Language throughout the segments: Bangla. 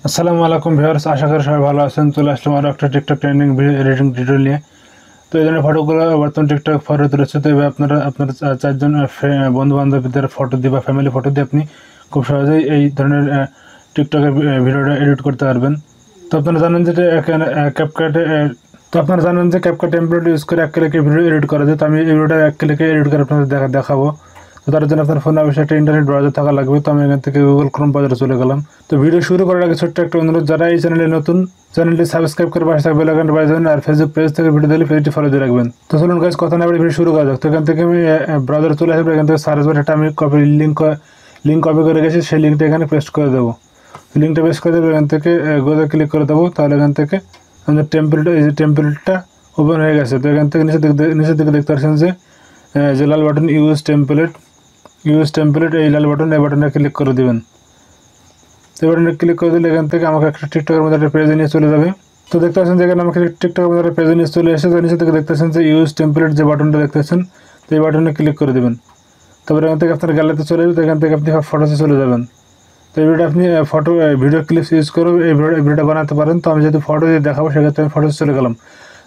আসসালামু আলাইকুম ভিউয়ার্স, আশা করি সবাই ভালো আছেন। চলে আসলাম আরও একটা টিকটক ট্রেন্ডিং এডিটিং টিউটোরিয়াল নিয়ে। তো এই ধরনের ফটোগুলো বর্তমানে টিকটক ফটো তুলেছে। তো এবার আপনারা আপনার চারজন বন্ধু বান্ধবীদের ফটো দিয়ে বা ফ্যামিলি ফটো দিয়ে আপনি খুব সহজেই এই ধরনের টিকটকের ভিডিওটা এডিট করতে পারবেন। তো আপনারা জানেন যে ক্যাপকাট টেমপ্লেট ইউজ করে এক ক্লিকে ভিডিও এডিট করা যায়। তো আমি এই ভিডিওটা এক ক্লিকে এডিট করে আপনাদের দেখাবো। তো তার জন্য আপনার ফোনে অবশ্যই একটা ইন্টারনেট ব্রাউজার থাকা লাগবে। তো আমি এখান থেকে গুগল ক্রোম ব্রাউজারে চলে গেলাম। তো ভিডিও শুরু করার আগে ছোট্ট একটা অনুরোধ, যারা এই চ্যানেলে নতুন, চ্যানেলটি সাবস্ক্রাইব করে পাশে থাকা বেল আইকনটি বাজিয়ে দেবেন। আর ফেসবুক পেজ থেকে ভিডিও দিলে পেজটি ফলো দিয়ে রাখবেন। তো চলুন গাইস, কথা না বলে ভিডিও শুরু করা যাক। তো এখান থেকে আমি ব্রাউজারে চলে আসবো। এখান থেকে সার্চ বারে একটা আমি লিঙ্ক কপি করে গেছি, সেই লিঙ্কটা এখানে পেস্ট করে দেবো। লিঙ্কটা পেস্ট করে দেবো, এখান থেকে গোতে ক্লিক করে দেবো। তাহলে এখান থেকে আমাদের টেমপ্লেটটা ওপেন হয়ে গেছে। তো এখান থেকে নিচের দিকে দেখতে পাচ্ছেন যে লাল বাটন ইউজ টেমপ্লেট, এই লাল বাটন, এই বাটনে ক্লিক করে দেবেন। তো এই বাটনে ক্লিক করে দিলে এখান থেকে আমাকে একটা টিকটকের মধ্যে একটা পেজে নিয়ে চলে যাবে। তো দেখতে পাচ্ছেন যে এখানে আমাকে টিকটকের মধ্যে একটা পেজে নিয়ে চলে এসে, তো নিচে থেকে দেখতে পাচ্ছেন যে ইউজ টেমপ্লেট যে বাটনটা দেখতে পাচ্ছেন, তো এই বাটনে ক্লিক করে দেবেন। তারপরে এখান থেকে আপনার গ্যালারিতে চলে যাবে। তো এখান থেকে আপনি ফটোতে চলে যাবেন। তো এই ভিডিওটা আপনি ভিডিও ক্লিপস ইউজ করে এই ভিডিওটা বানাতে পারেন। তো আমি যেহেতু ফটো দিয়ে দেখাবো, সেক্ষেত্রে আমি ফটোতে চলে গেলাম।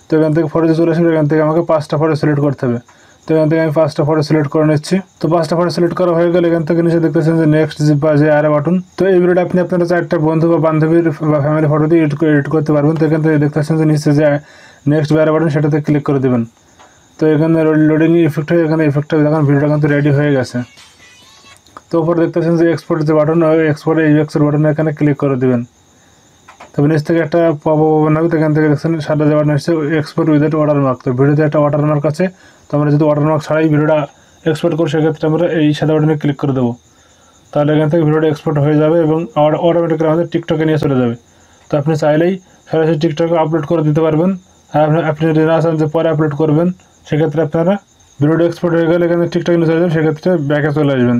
তো এখান থেকে ফটোতে চলে আসবে। এখান থেকে আমাকে 5টা ফটো সিলেক্ট করতে হবে। তো এখান থেকে আমি 5টা ফটো সিলেক্ট করে নিচ্ছি। তো 5টা ফটো সিলেক্ট করা হয়ে গেলে এখান থেকে নিচে দেখতেছেন যে নেক্সট যে আরে বাটন। তো এই ভিডিওটা আপনি আপনার 4টা বন্ধু বা বান্ধবীর বা ফ্যামিলি ফটো দিয়ে এডিট করতে পারবেন। তো এখান থেকে দেখতেছেন যে নিচে যে নেক্সট আরে বাটন, সেটাতে ক্লিক করে দেবেন। তো এখানে লোডিং ইফেক্ট হয়ে এখানে ইফেক্টটা দেখেন ভিডিওটা কিন্তু রেডি হয়ে গেছে। তো উপরে দেখতেছেন যে এক্সপোর্ট যে বাটন, এক্সপোর্ট বাটনে এখানে ক্লিক করে দেবেন। তবে নিচ থেকে একটা পপ ওপেন হবে। তো এখান থেকে দেখছেন সাদা যে বাটন আসছে এক্সপোর্ট উইদাউট ওয়াটারমার্ক। তো ভিডিওতে একটা ওয়াটারমার্ক আছে। তো আমরা যদি ওয়াটারমার্ক ছাড়াই ভিডিওটা এক্সপোর্ট করি, সেক্ষেত্রে আমরা এই সাদা বাটনে ক্লিক করে দেবো। তাহলে এখান থেকে ভিডিওটা এক্সপোর্ট হয়ে যাবে এবং অটোমেটিক্যালি আমাদের টিকটকে নিয়ে চলে যাবে। তো আপনি চাইলেই সরাসরি টিকটকে আপলোড করে দিতে পারবেন। আর আপনি যদি না চান যে পরে আপলোড করবেন, সেক্ষেত্রে আপনারা ভিডিওটা এক্সপোর্ট হয়ে গেলে এখানে টিকটকে নিয়ে চলে যাবেন, সেক্ষেত্রে ব্যাকে চলে আসবেন।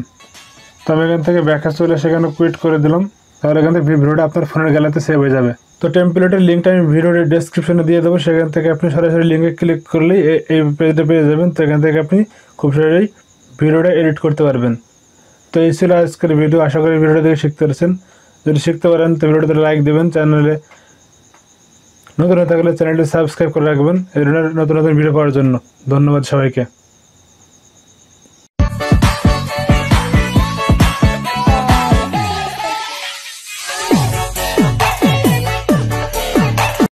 তো আমি এখান থেকে ব্যাকে চলে সেখানে কুইট করে দিলাম। তাহলে এখান থেকে ভিডিওটা আপনার ফোনের গ্যালারিতে সেভ হয়ে যাবে। তো টেমপ্লেটের লিঙ্কটা আমি ভিডিওর ডেসক্রিপশনে দিয়ে দেবো। সেখান থেকে আপনি সরাসরি লিঙ্কে ক্লিক করলেই এই পেজটা পেয়ে যাবেন। তো এখান থেকে আপনি খুব সহজেই ভিডিওটা এডিট করতে পারবেন। তো এই ছিল আজকের ভিডিও। আশা করি ভিডিওটা দেখে শিখতে পারছেন। যদি শিখতে পারেন তো ভিডিওটাতে লাইক দেবেন। চ্যানেলে নতুন হয়ে থাকলে চ্যানেলটি সাবস্ক্রাইব করে রাখবেন এই ধরনের নতুন ভিডিও পাওয়ার জন্য। ধন্যবাদ সবাইকে।